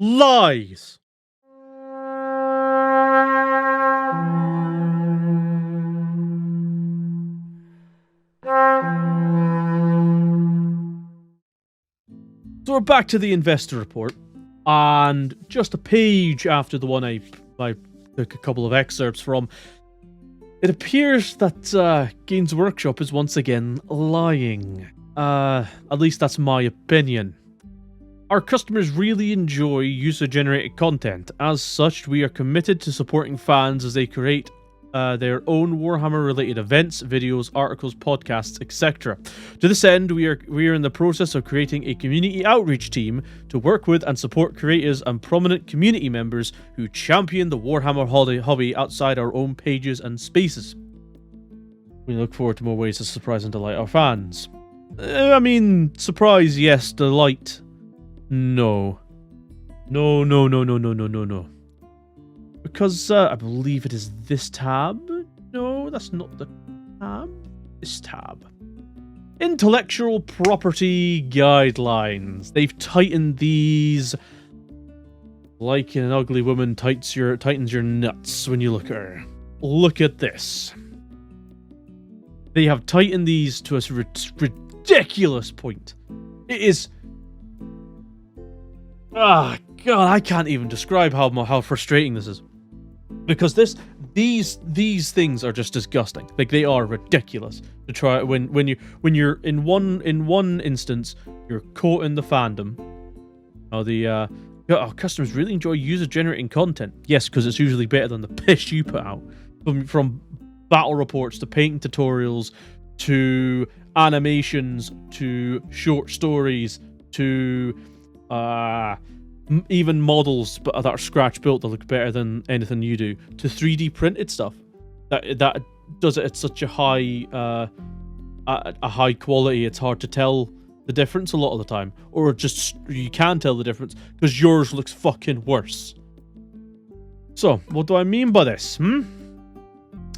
Lies! So we're back to the investor report, and just a page after the one I took a couple of excerpts from, it appears that Games Workshop is once again lying. At least that's my opinion. Our customers really enjoy user-generated content. As such, we are committed to supporting fans as they create their own Warhammer-related events, videos, articles, podcasts, etc. To this end, we are in the process of creating a community outreach team to work with and support creators and prominent community members who champion the Warhammer hobby outside our own pages and spaces. We look forward to more ways to surprise and delight our fans. I mean, surprise, yes. Delight, no. No. Because I believe it is this tab. No, that's not the tab. This tab. Intellectual property guidelines. They've tightened these like an ugly woman tightens your nuts when you look at her. Look at this. They have tightened these to a ridiculous point. It is... Ah, God, I can't even describe how frustrating this is. Because these things are just disgusting. Like, they are ridiculous to try when you're in one instance you're caught in the fandom. Our customers really enjoy user generating content. Yes, because it's usually better than the piss you put out. From battle reports to painting tutorials to animations to short stories to even models that are scratch built that look better than anything you do, to 3D printed stuff that does it at such a high quality it's hard to tell the difference a lot of the time, or just you can tell the difference because yours looks fucking worse. So what do I mean by this?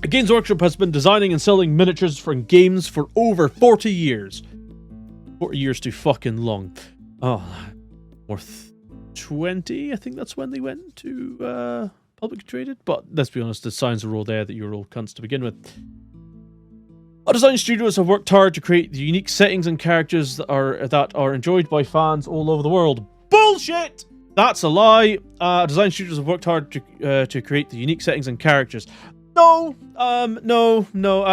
Games Workshop has been designing and selling miniatures for games for over 40 years. 40 years too fucking long. Oh, more 20, I think that's when they went to public traded. But let's be honest, the signs are all there that you're all cunts to begin with. Our design studios have worked hard to create the unique settings and characters that are enjoyed by fans all over the world. Bullshit! That's a lie. Design studios have worked hard to create the unique settings and characters. No. I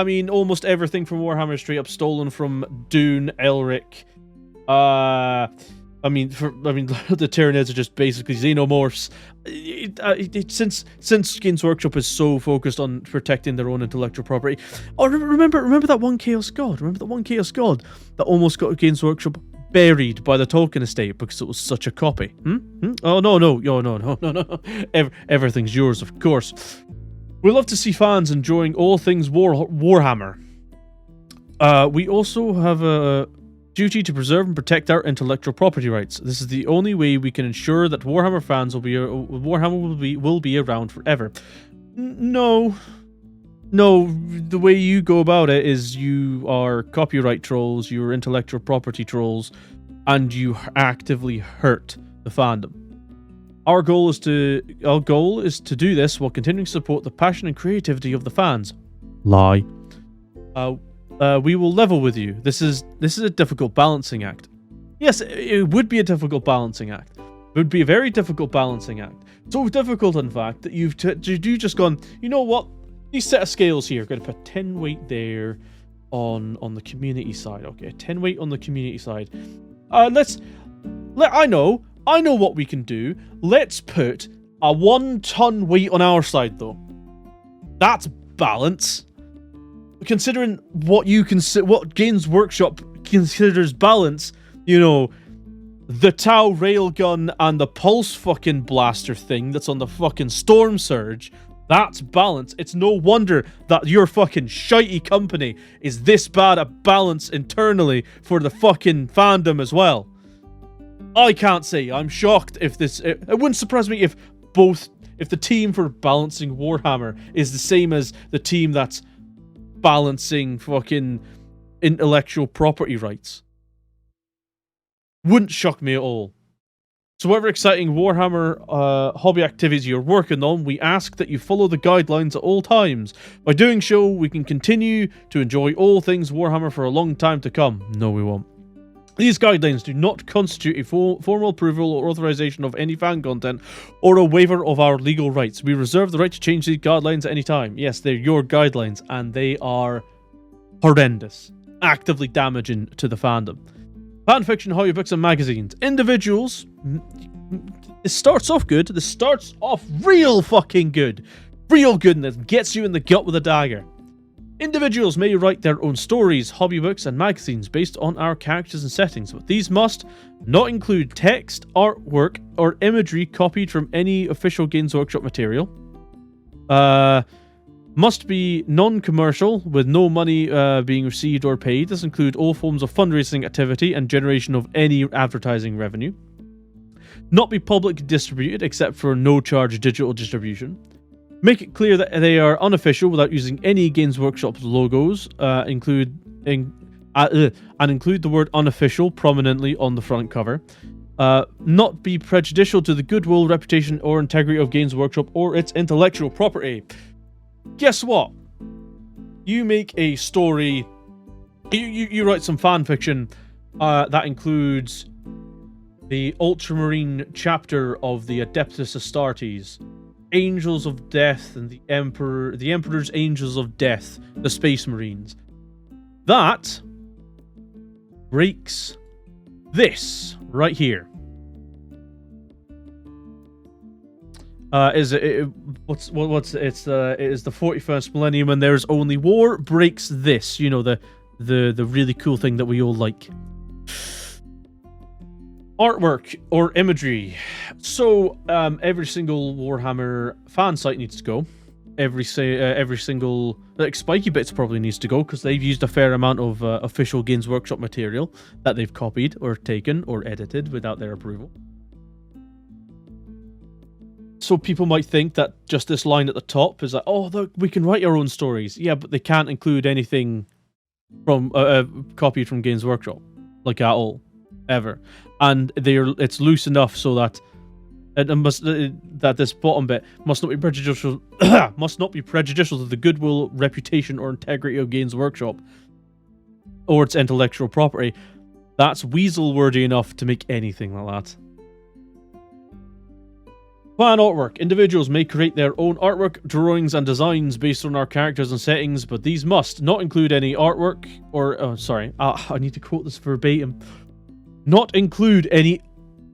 mean, almost everything from Warhammer is straight up stolen from Dune, Elric. I mean, the Tyranids are just basically xenomorphs. Since Games Workshop is so focused on protecting their own intellectual property. Oh, remember that one Chaos God? Remember that one Chaos God that almost got Games Workshop buried by the Tolkien estate because it was such a copy? Oh no. Everything's yours, of course. We love to see fans enjoying all things Warhammer. We also have a duty to preserve and protect our intellectual property rights. This is the only way we can ensure that Warhammer fans will be around forever. No, the way you go about it is you are copyright trolls, you're intellectual property trolls, and you actively hurt the fandom. Our goal is to do this while continuing to support the passion and creativity of the fans. Lie. We will level with you. This is a difficult balancing act. Yes, it would be a difficult balancing act. It would be a very difficult balancing act. So difficult, in fact, that you've just gone, you know what? These set of scales here, going to put 10 weight there on the community side. Okay, 10 weight on the community side. I know what we can do. Let's put a 1 ton weight on our side, though. That's balance. Considering what Games Workshop considers balance, you know, the Tau railgun and the pulse fucking blaster thing that's on the fucking Storm Surge, that's balance. It's no wonder that your fucking shitey company is this bad at balance internally for the fucking fandom as well. I can't say. I'm shocked if this... It wouldn't surprise me if the team for balancing Warhammer is the same as the team that's balancing fucking intellectual property rights. Wouldn't shock me at all. So whatever exciting Warhammer hobby activities you're working on, we ask that you follow the guidelines at all times. By doing so, we can continue to enjoy all things Warhammer for a long time to come. No, we won't. These guidelines do not constitute a formal approval or authorization of any fan content or a waiver of our legal rights. We reserve the right to change these guidelines at any time. Yes, they're your guidelines, and they are horrendous, actively damaging to the fandom. Fanfiction, hobby-books, and magazines. Individuals. This starts off good. This starts off real fucking good. Real goodness. Gets you in the gut with a dagger. Individuals may write their own stories, hobby books, and magazines based on our characters and settings, but these must not include text, artwork, or imagery copied from any official Games Workshop material. Must be non-commercial, with no money being received or paid. This includes all forms of fundraising activity and generation of any advertising revenue. Not be publicly distributed, except for no-charge digital distribution. Make it clear that they are unofficial without using any Games Workshop logos, and include the word unofficial prominently on the front cover. Not be prejudicial to the goodwill, reputation, or integrity of Games Workshop or its intellectual property. Guess what? You make a story, you write some fan fiction that includes the Ultramarine chapter of the Adeptus Astartes, Angels of Death, and the Emperor's Angels of Death, the Space Marines. That breaks this right here. It is the 41st millennium and there's only war. Breaks this, you know, the really cool thing that we all like. Artwork or imagery. So every single Warhammer fan site needs to go. Every single Spiky Bits probably needs to go because they've used a fair amount of official Games Workshop material that they've copied or taken or edited without their approval. So people might think that just this line at the top is like, oh, look, we can write our own stories. Yeah, but they can't include anything from copied from Games Workshop, like at all, ever. And it's loose enough so that that this bottom bit must not be prejudicial must not be prejudicial to the goodwill, reputation, or integrity of Games Workshop or its intellectual property. That's weasel wordy enough to make anything like that. Fan artwork. Individuals may create their own artwork, drawings, and designs based on our characters and settings, but these must not include any artwork or I need to quote this verbatim. Not include any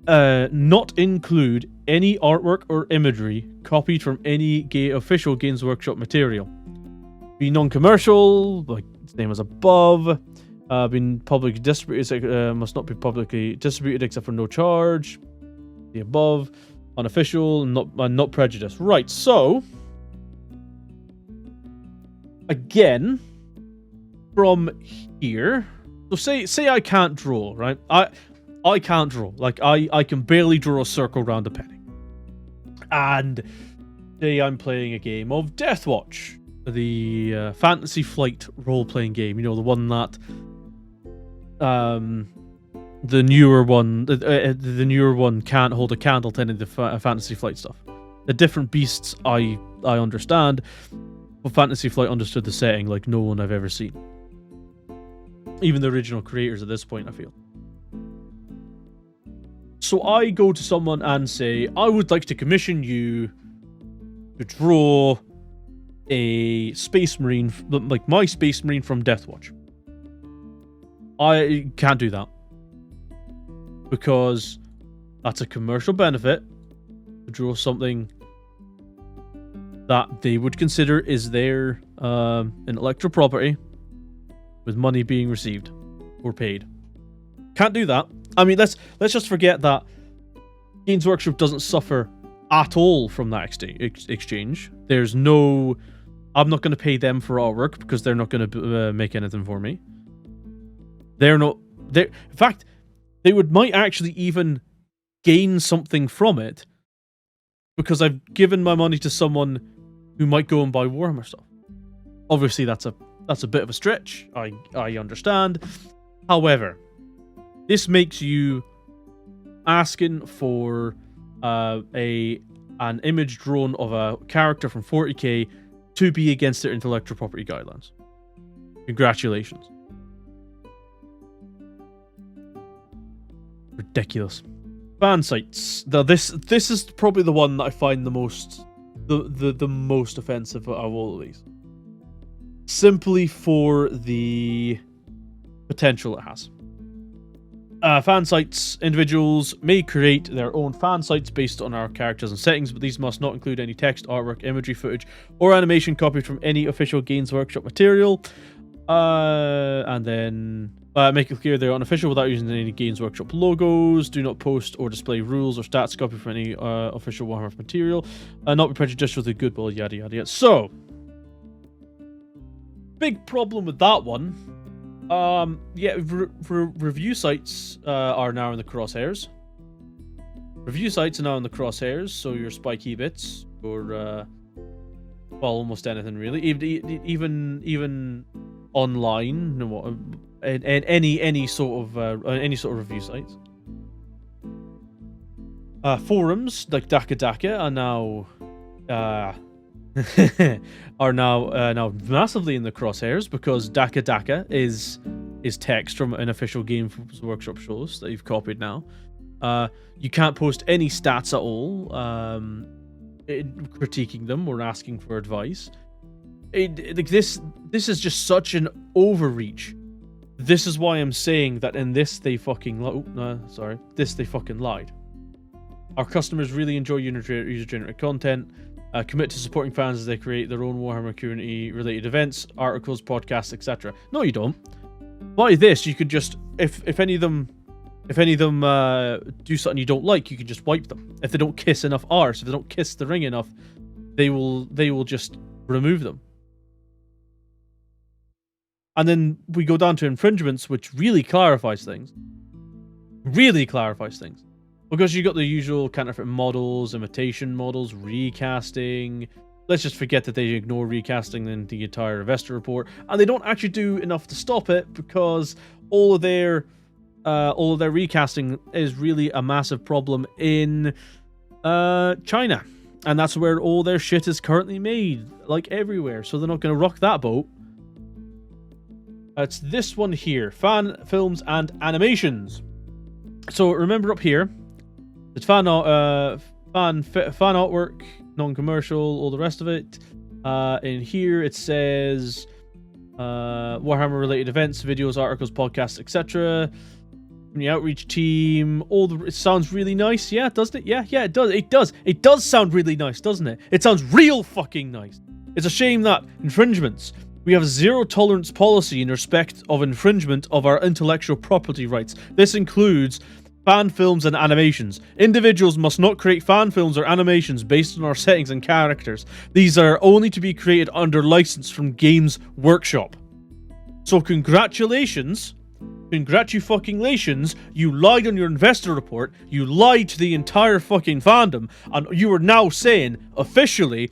artwork or imagery copied from any official Games Workshop material. Be non-commercial, like same as above. Being publicly distributed, must not be publicly distributed except for no charge. The above. Unofficial, not prejudiced. Right, so again, from here, so say I can't draw, right? I can't draw. Like I can barely draw a circle around a penny. And say I'm playing a game of Deathwatch, the Fantasy Flight role-playing game. You know, the one that the newer one can't hold a candle to any of the Fantasy Flight stuff. The different beasts I understand, but Fantasy Flight understood the setting like no one I've ever seen. Even the original creators at this point, I feel. So I go to someone and say, I would like to commission you to draw a Space Marine, like my Space Marine from Deathwatch. I can't do that. Because that's a commercial benefit to draw something that they would consider is their intellectual property with money being received or paid. Can't do that. I mean, let's just forget that Games Workshop doesn't suffer at all from that exchange. There's no... I'm not going to pay them for artwork because they're not going to make anything for me. They're not... In fact... They might actually even gain something from it because I've given my money to someone who might go and buy Warhammer stuff. Obviously, that's a bit of a stretch. I understand. However, this makes you asking for an image drawn of a character from 40k to be against their intellectual property guidelines. Congratulations. Ridiculous. Fan sites. Now this is probably the one that I find the most offensive out of all of these. Simply for the potential it has. Fan sites. Individuals may create their own fan sites based on our characters and settings, but these must not include any text, artwork, imagery, footage, or animation copied from any official Games Workshop material. And then make it clear they're unofficial without using any Games Workshop logos. Do not post or display rules or stats copied from any official Warhammer material. Not be prejudicial to goodwill, yada yada yada. So, big problem with that one. Review sites are now in the crosshairs. Review sites are now in the crosshairs, so your spiky bits, or well, almost anything really, even online, and any sort of review sites. Forums like Daka are now are now massively in the crosshairs because Daka is text from an official Games Workshop shows that you've copied now. You can't post any stats at all, critiquing them or asking for advice. This is just such an overreach. This is why I'm saying that in this they fucking lied. Our customers really enjoy user-generated content. Commit to supporting fans as they create their own Warhammer community-related events, articles, podcasts, etc. No, you don't. By this, you could just, if any of them do something you don't like, you can just wipe them. If they don't kiss enough arse, if they don't kiss the ring enough, they will just remove them. And then we go down to infringements, which really clarifies things. Because you got the usual counterfeit models, imitation models, recasting. Let's just forget that they ignore recasting in the entire investor report, and they don't actually do enough to stop it because all of their recasting is really a massive problem in China, and that's where all their shit is currently made, like everywhere. So they're not going to rock that boat. It's this one here: fan films and animations. So remember up here. It's fan artwork, non-commercial, all the rest of it. In here it says Warhammer-related events, videos, articles, podcasts, etc. From the outreach team, it sounds really nice, yeah, doesn't it? Yeah, it does. It does sound really nice, doesn't it? It sounds real fucking nice. It's a shame that infringements. We have a zero-tolerance policy in respect of infringement of our intellectual property rights. This includes fan films and animations. Individuals must not create fan films or animations based on our settings and characters. These are only to be created under license from Games Workshop. So congratulations, you lied on your investor report, you lied to the entire fucking fandom, and you are now saying, officially,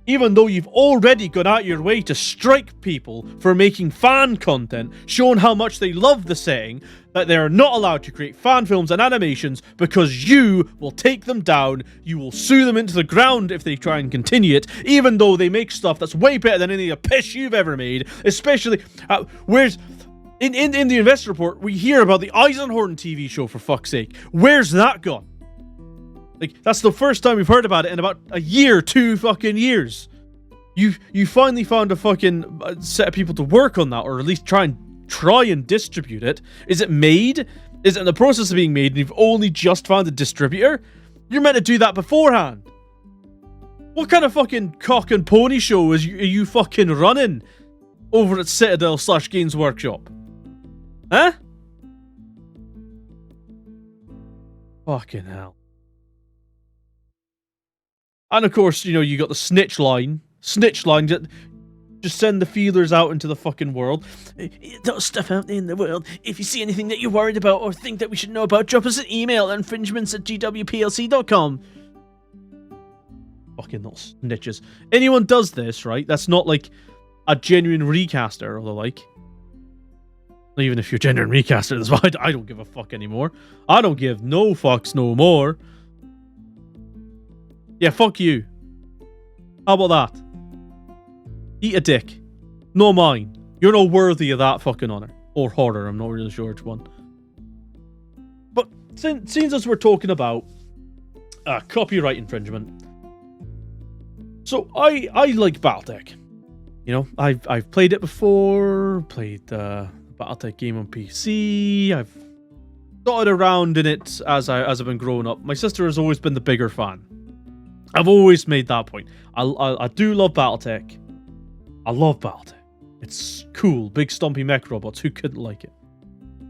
even though you've already gone out your way to strike people for making fan content, showing how much they love the setting, that they are not allowed to create fan films and animations because you will take them down, you will sue them into the ground if they try and continue it, even though they make stuff that's way better than any of the piss you've ever made, especially, where's... In the investor report, we hear about the Eisenhorn TV show, for fuck's sake. Where's that gone? Like, that's the first time we've heard about it in about a year, 2 fucking years. You finally found a fucking set of people to work on that, or at least try and distribute it. Is it made? Is it in the process of being made and you've only just found a distributor? You're meant to do that beforehand. What kind of fucking cock and pony show are you fucking running over at Citadel/Games Workshop? Huh? Fucking hell. And of course, you know, you got the snitch line. Just send the feelers out into the fucking world. There's stuff out there in the world. If you see anything that you're worried about or think that we should know about, drop us an email at infringements@gwplc.com. Fucking little snitches. Anyone does this, right? That's not like a genuine recaster or the like. Even if you're gender and recaster as well, I don't give a fuck anymore. I don't give no fucks no more. Yeah, fuck you. How about that? Eat a dick. No mine. You're not worthy of that fucking honor. Or horror, I'm not really sure which one. But since as we're talking about copyright infringement, so I like Battletech. You know, I've played it before, played the Battletech game on PC. I've dotted around in it as I've been growing up. My sister has always been the bigger fan. I've always made that point. I do love Battletech. I love Battletech. It's cool. Big stumpy mech robots. Who couldn't like it?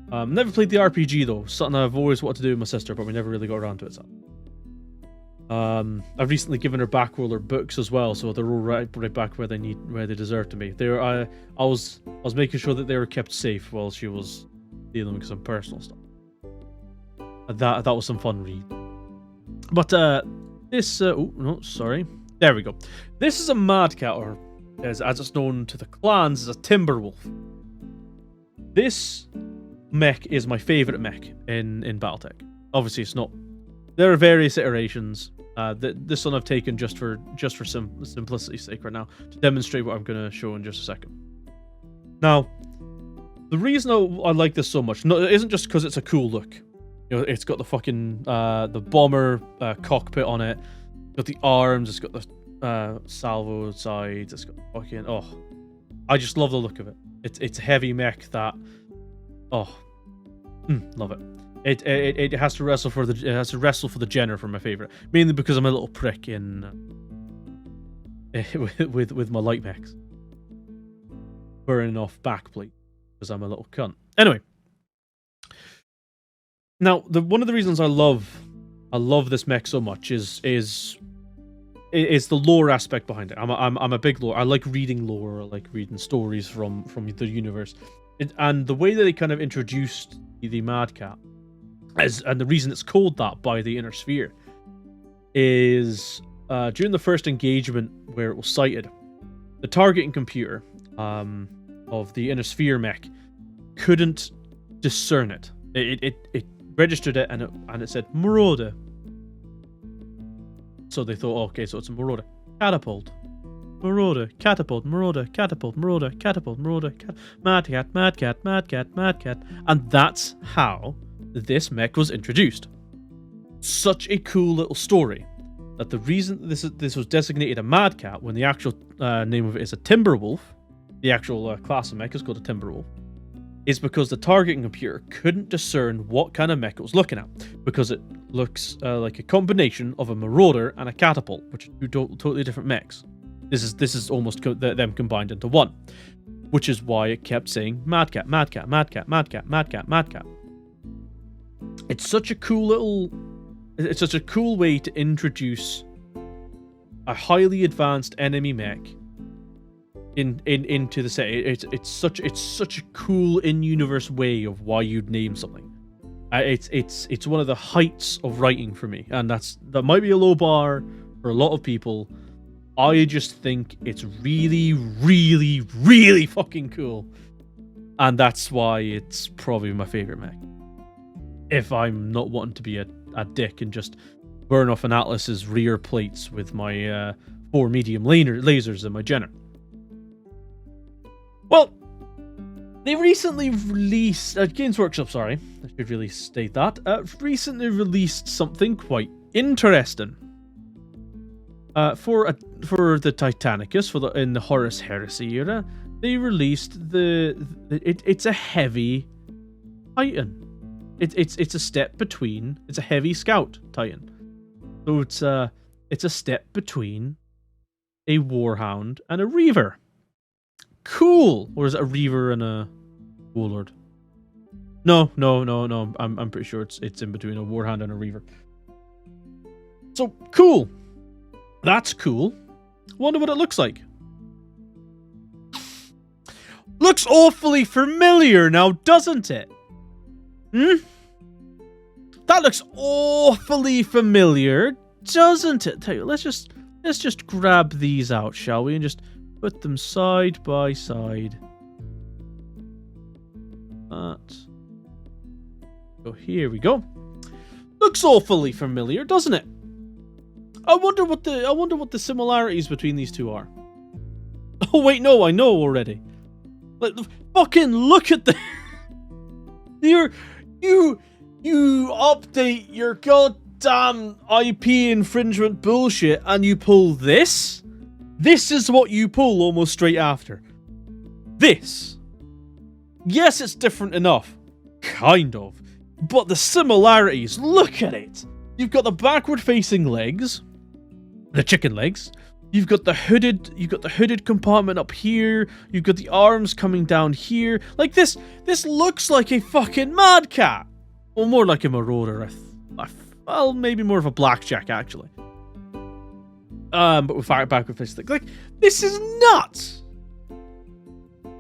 Never played the RPG though. Something I've always wanted to do with my sister, but we never really got around to it. So. I've recently given her back all her books as well, so they're all right back where they deserve to be. I was making sure that they were kept safe while she was dealing with some personal stuff. That was some fun read. But this oh no, sorry. There we go. This is a Mad Cat, or as it's known to the clans, is a Timberwolf. This mech is my favorite mech in Battletech. Obviously, it's not. There are various iterations. This one I've taken just for simplicity's sake right now to demonstrate what I'm going to show in just a second. Now, the reason I like this so much it isn't just because it's a cool look. You know, it's got the fucking the bomber cockpit on it. It's got the arms. It's got the salvo sides. It's got fucking I just love the look of it. It's a heavy mech that love it. It has to wrestle for the Jenner for my favorite, mainly because I'm a little prick in with my light mechs, burning off backplate because I'm a little cunt. Anyway, now one of the reasons I love this mech so much is the lore aspect behind it. I'm a big lore. I like reading lore. I like reading stories from the universe, and the way that they kind of introduced the Mad Cat. And the reason it's called that by the Inner Sphere is during the first engagement where it was sighted, the targeting computer of the Inner Sphere mech couldn't discern it. It registered it and it said Marauder. So they thought, okay, so it's a Marauder. Catapult. Marauder. Catapult. Marauder. Catapult. Marauder. Catapult. Marauder. Mad Cat. Mad Cat. Mad Cat. Mad Cat. And that's how this mech was introduced. Such a cool little story that the reason this was designated a Mad Cat when the actual name of it is a Timberwolf, the actual class of mech is called a Timberwolf, is because the targeting computer couldn't discern what kind of mech it was looking at, because it looks like a combination of a Marauder and a Catapult, which are two totally different mechs. This is almost them combined into one, which is why it kept saying Mad Cat, Mad Cat, Mad Cat, Mad Cat, Mad Cat, Mad Cat. It's such a cool way to introduce a highly advanced enemy mech into the set. It's such a cool in-universe way of why you'd name something. It's one of the heights of writing for me, and that might be a low bar for a lot of people. I just think it's really, really, really fucking cool, and that's why it's probably my favorite mech. If I'm not wanting to be a dick and just burn off an Atlas's rear plates with my 4 medium lasers and my Jenner. Well, they recently released... Games Workshop, sorry. I should really state that. Recently released something quite interesting. For the Titanicus, in the Horus Heresy era, they released it's a heavy Titan. It's a step between. It's a heavy scout Titan. So it's a step between a Warhound and a Reaver. Cool. Or is it a Reaver and a Warlord? No. I'm pretty sure it's in between a Warhound and a Reaver. So cool. That's cool. Wonder what it looks like. Looks awfully familiar now, doesn't it? That looks awfully familiar, doesn't it? Tell you, let's just grab these out, shall we, and just put them side by side. that. So here we go. Looks awfully familiar, doesn't it? I wonder what the similarities between these two are. Oh wait, no, I know already. Like, fucking look at the you update your goddamn IP infringement bullshit and you pull this? This is what you pull almost straight after. This. Yes, it's different enough. Kind of. But the similarities, look at it. You've got the backward facing legs. The chicken legs. You've got the hooded compartment up here. You've got the arms coming down here. Like this looks like a fucking mad cat. Or more like a marauder. Well, maybe more of a blackjack actually. But with backward facing legs. Like, this is nuts.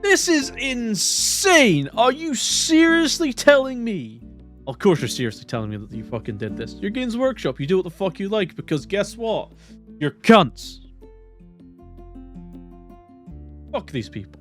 This is insane. Are you seriously telling me? Of course you're seriously telling me that you fucking did this. You're Games Workshop. You do what the fuck you like because guess what? You're cunts. Fuck these people.